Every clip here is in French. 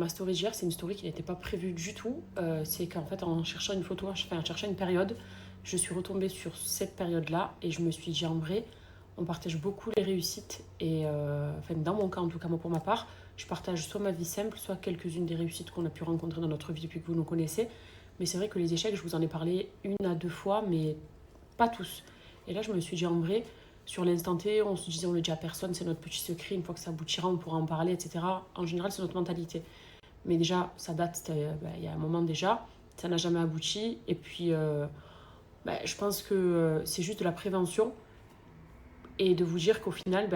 ma story d'hier, c'est une story qui n'était pas prévue du tout. C'est qu'en fait, en cherchant une photo, en cherchant une période, je suis retombée sur cette période-là et je me suis dit, en vrai, on partage beaucoup les réussites. Et dans mon cas, en tout cas, moi pour ma part, je partage soit ma vie simple, soit quelques-unes des réussites qu'on a pu rencontrer dans notre vie depuis que vous nous connaissez. Mais c'est vrai que les échecs, je vous en ai parlé 1 à 2 fois, mais pas tous. Et là, je me suis dit, en vrai, sur l'instant T, on se disait, on ne le dit à personne, c'est notre petit secret, une fois que ça aboutira, on pourra en parler, etc. En général, c'est notre mentalité. Mais déjà, ça date, il y a un moment déjà, ça n'a jamais abouti. Et puis, je pense que c'est juste de la prévention et de vous dire qu'au final,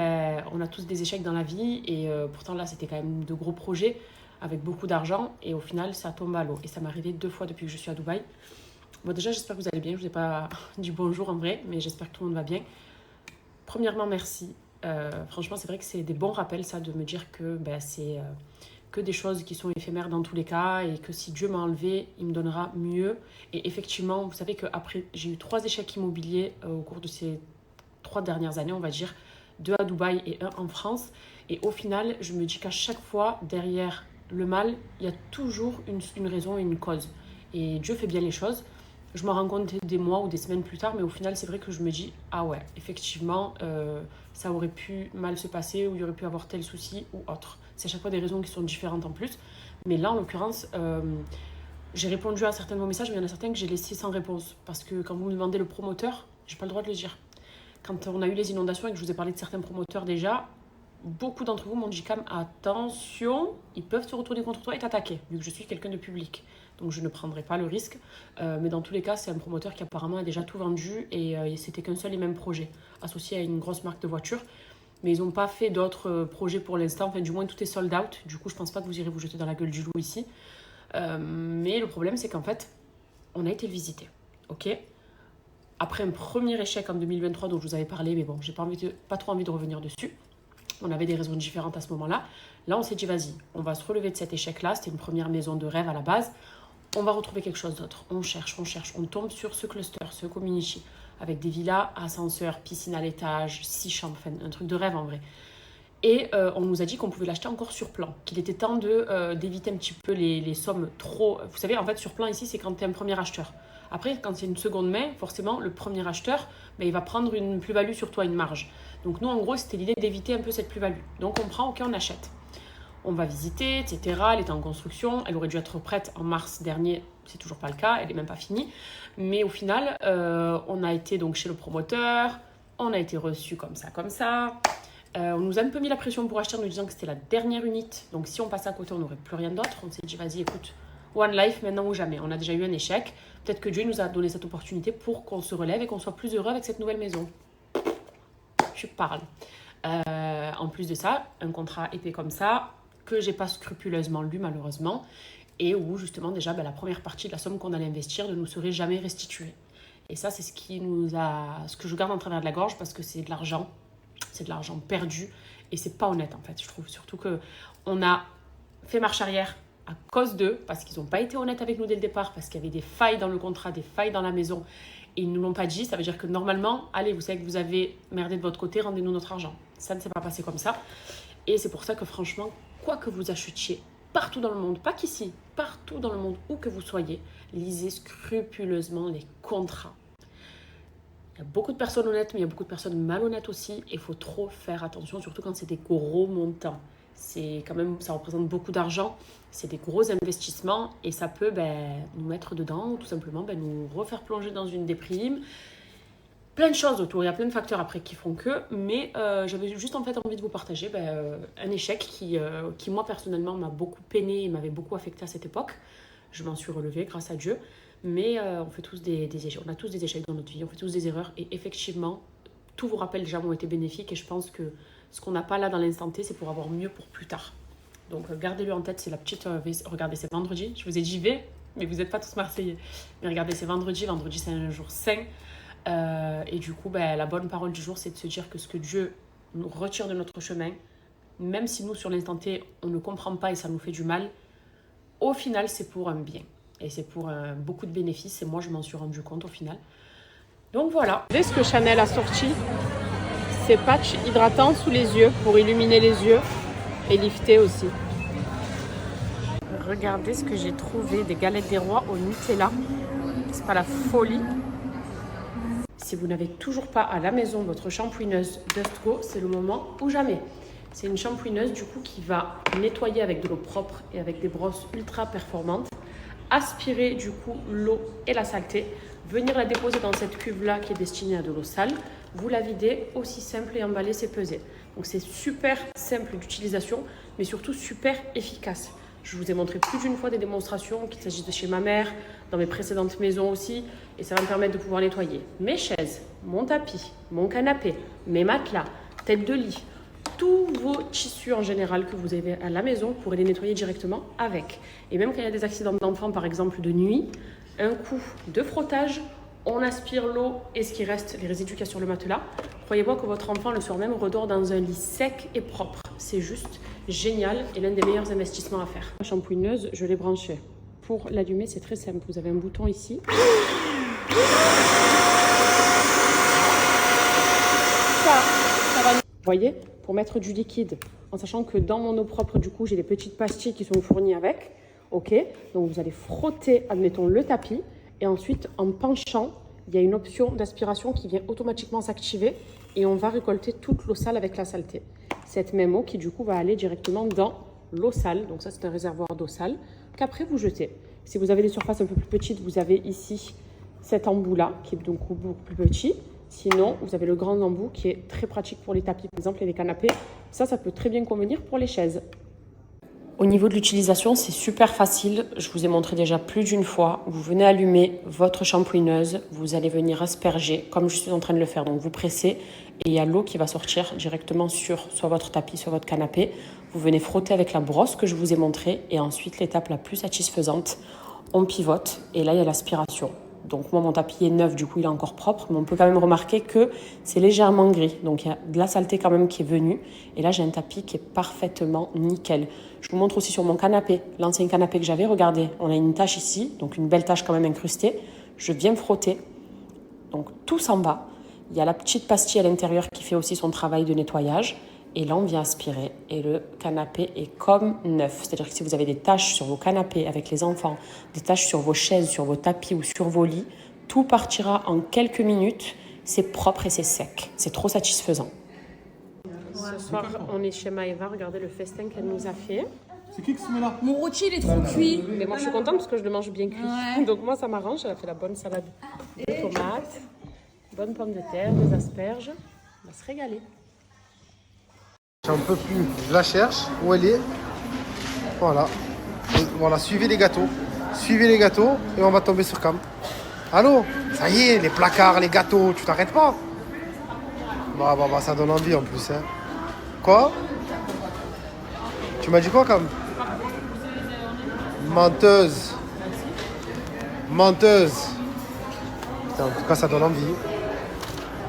on a tous des échecs dans la vie. Et pourtant, là, c'était quand même de gros projets avec beaucoup d'argent. Et au final, ça tombe à l'eau. Et ça m'est arrivé 2 fois depuis que je suis à Dubaï. Bon, déjà, j'espère que vous allez bien. Je ne vous ai pas dit bonjour en vrai, mais j'espère que tout le monde va bien. Premièrement, merci. Franchement, c'est vrai que c'est des bons rappels, ça, de me dire que c'est que des choses qui sont éphémères dans tous les cas et que si Dieu m'a enlevé, il me donnera mieux. Et effectivement, vous savez qu'après, j'ai eu 3 échecs immobiliers au cours de ces 3 dernières années, on va dire. 2 à Dubaï et 1 en France. Et au final, je me dis qu'à chaque fois, derrière le mal, il y a toujours une raison et une cause. Et Dieu fait bien les choses. Je me rends compte des mois ou des semaines plus tard, mais au final, c'est vrai que je me dis, ah ouais, effectivement, ça aurait pu mal se passer ou il y aurait pu avoir tel souci ou autre. C'est à chaque fois des raisons qui sont différentes en plus. Mais là, en l'occurrence, j'ai répondu à certains de vos messages, mais il y en a certains que j'ai laissés sans réponse. Parce que quand vous me demandez le promoteur, j'ai pas le droit de le dire. Quand on a eu les inondations et que je vous ai parlé de certains promoteurs déjà, beaucoup d'entre vous m'ont dit quand même, attention, ils peuvent se retourner contre toi et t'attaquer, vu que je suis quelqu'un de public. Donc je ne prendrai pas le risque. Mais dans tous les cas, c'est un promoteur qui apparemment a déjà tout vendu et c'était qu'un seul et même projet, associé à une grosse marque de voiture. Mais ils n'ont pas fait d'autres projets pour l'instant. Enfin, du moins, tout est sold out. Du coup, je ne pense pas que vous irez vous jeter dans la gueule du loup ici. Mais le problème, c'est qu'en fait, on a été visité. Ok ? Après un premier échec en 2023 dont je vous avais parlé, mais bon, j'ai pas trop envie de revenir dessus. On avait des raisons différentes à ce moment-là. Là, on s'est dit, vas-y, on va se relever de cet échec-là. C'était une première maison de rêve à la base. On va retrouver quelque chose d'autre. On cherche. On tombe sur ce cluster, ce community, avec des villas, ascenseur, piscine à l'étage, 6 chambres, enfin, un truc de rêve en vrai. Et on nous a dit qu'on pouvait l'acheter encore sur plan, qu'il était temps d'éviter un petit peu les sommes trop... Vous savez, en fait, sur plan ici, c'est quand tu es un premier acheteur. Après, quand c'est une seconde main, forcément, le premier acheteur, il va prendre une plus-value sur toi, une marge. Donc nous, en gros, c'était l'idée d'éviter un peu cette plus-value. Donc on prend, ok, on achète. On va visiter, etc. Elle était en construction. Elle aurait dû être prête en mars dernier. C'est toujours pas le cas. Elle n'est même pas finie. Mais au final, on a été donc chez le promoteur. On a été reçu comme ça. On nous a un peu mis la pression pour acheter en nous disant que c'était la dernière unité. Donc si on passait à côté, on n'aurait plus rien d'autre. On s'est dit, vas-y, écoute, one life, maintenant ou jamais. On a déjà eu un échec. Peut-être que Dieu nous a donné cette opportunité pour qu'on se relève et qu'on soit plus heureux avec cette nouvelle maison. Je parle. En plus de ça, un contrat épais comme ça, que j'ai pas scrupuleusement lu malheureusement, et où justement déjà la première partie de la somme qu'on allait investir ne nous serait jamais restituée. Et ça, c'est ce que je garde en travers de la gorge, parce que c'est de l'argent perdu et c'est pas honnête en fait. Je trouve surtout que on a fait marche arrière à cause d'eux, parce qu'ils n'ont pas été honnêtes avec nous dès le départ, parce qu'il y avait des failles dans le contrat, des failles dans la maison, et ils ne nous l'ont pas dit. Ça veut dire que normalement, allez, vous savez que vous avez merdé de votre côté, rendez-nous notre argent. Ça ne s'est pas passé comme ça. Et c'est pour ça que franchement, quoi que vous achetiez partout dans le monde, pas qu'ici, partout dans le monde, où que vous soyez, lisez scrupuleusement les contrats. Il y a beaucoup de personnes honnêtes, mais il y a beaucoup de personnes malhonnêtes aussi. Et il faut trop faire attention, surtout quand c'est des gros montants. C'est quand même, ça représente beaucoup d'argent, c'est des gros investissements et ça peut nous mettre dedans ou tout simplement nous refaire plonger dans une déprime. Plein de choses autour, il y a plein de facteurs après qui font que, mais j'avais juste en fait envie de vous partager un échec qui moi personnellement m'a beaucoup peiné et m'avait beaucoup affecté à cette époque. Je m'en suis relevée grâce à Dieu, mais on fait tous des échecs, on a tous des échecs dans notre vie, on fait tous des erreurs et effectivement, tous vos rappels déjà m'ont été bénéfiques et je pense que ce qu'on n'a pas là dans l'instant T, c'est pour avoir mieux pour plus tard. Donc gardez-le en tête, c'est la petite... regardez, c'est vendredi, je vous ai dit j'y vais, mais vous n'êtes pas tous marseillais. Mais regardez, c'est vendredi c'est un jour saint. Et du coup, la bonne parole du jour, c'est de se dire que ce que Dieu nous retire de notre chemin, même si nous, sur l'instant T, on ne comprend pas et ça nous fait du mal, au final, c'est pour un bien. Et c'est pour beaucoup de bénéfices. Et moi, je m'en suis rendu compte au final. Donc voilà. Vous savez ce que Chanel a sorti ? Ces patchs hydratants sous les yeux pour illuminer les yeux et lifter aussi. Regardez ce que j'ai trouvé, des galettes des rois au Nutella. C'est pas la folie. Si vous n'avez toujours pas à la maison votre shampooineuse Dustgo, c'est le moment ou jamais. C'est une shampooineuse du coup qui va nettoyer avec de l'eau propre et avec des brosses ultra performantes, aspirer du coup l'eau et la saleté, venir la déposer dans cette cuve là qui est destinée à de l'eau sale, vous la videz, aussi simple, et emballer, c'est peser. Donc c'est super simple d'utilisation, mais surtout super efficace. Je vous ai montré plus d'une fois des démonstrations, qu'il s'agisse de chez ma mère, dans mes précédentes maisons aussi, et ça va me permettre de pouvoir nettoyer mes chaises, mon tapis, mon canapé, mes matelas, tête de lit, tous vos tissus en général que vous avez à la maison, vous pourrez les nettoyer directement avec. Et même quand il y a des accidents d'enfants, par exemple de nuit, un coup de frottage, on aspire l'eau et ce qui reste, les résidus qu'il y a sur le matelas. Croyez-moi que votre enfant le soir même redort dans un lit sec et propre. C'est juste génial et l'un des meilleurs investissements à faire. La shampooineuse, je l'ai branchée. Pour l'allumer, c'est très simple. Vous avez un bouton ici. Ça va. Vous voyez, pour mettre du liquide, en sachant que dans mon eau propre, du coup, j'ai des petites pastilles qui sont fournies avec. Ok, donc vous allez frotter, admettons, le tapis. Et ensuite, en penchant, il y a une option d'aspiration qui vient automatiquement s'activer et on va récolter toute l'eau sale avec la saleté. Cette même eau qui du coup va aller directement dans l'eau sale. Donc ça, c'est un réservoir d'eau sale qu'après vous jetez. Si vous avez des surfaces un peu plus petites, vous avez ici cet embout-là qui est donc beaucoup plus petit. Sinon, vous avez le grand embout qui est très pratique pour les tapis, par exemple, et les canapés. Ça peut très bien convenir pour les chaises. Au niveau de l'utilisation, c'est super facile. Je vous ai montré déjà plus d'une fois. Vous venez allumer votre shampooineuse. Vous allez venir asperger comme je suis en train de le faire. Donc vous pressez et il y a l'eau qui va sortir directement sur soit votre tapis, soit votre canapé. Vous venez frotter avec la brosse que je vous ai montrée. Et ensuite, l'étape la plus satisfaisante, on pivote. Et là, il y a l'aspiration. Donc moi, mon tapis est neuf, du coup, il est encore propre. Mais on peut quand même remarquer que c'est légèrement gris. Donc il y a de la saleté quand même qui est venue. Et là, j'ai un tapis qui est parfaitement nickel. Je vous montre aussi sur mon canapé, l'ancien canapé que j'avais. Regardez, on a une tache ici, donc une belle tache quand même incrustée. Je viens frotter. Donc tout s'en va. Il y a la petite pastille à l'intérieur qui fait aussi son travail de nettoyage. Et là, on vient aspirer et le canapé est comme neuf. C'est-à-dire que si vous avez des taches sur vos canapés avec les enfants, des taches sur vos chaises, sur vos tapis ou sur vos lits, tout partira en quelques minutes. C'est propre et c'est sec. C'est trop satisfaisant. Ce soir, on est chez Maëva. Regardez le festin qu'elle nous a fait. C'est qui se met là? Mon rôti, il est trop cuit. Mais moi, je suis contente parce que je le mange bien cuit. Ouais. Donc moi, ça m'arrange. Elle a fait la bonne salade de tomates, bonne pomme de terre, des asperges. On va se régaler. J'en peux plus. Je la cherche. Où elle est? Voilà. Et voilà, suivez les gâteaux. Suivez les gâteaux et on va tomber sur Cam. Allô? Ça y est, les placards, les gâteaux, tu t'arrêtes pas? Bah, ça donne envie en plus. Hein. Quoi? Tu m'as dit quoi, Cam? Menteuse. Menteuse. Putain, en tout cas, ça donne envie.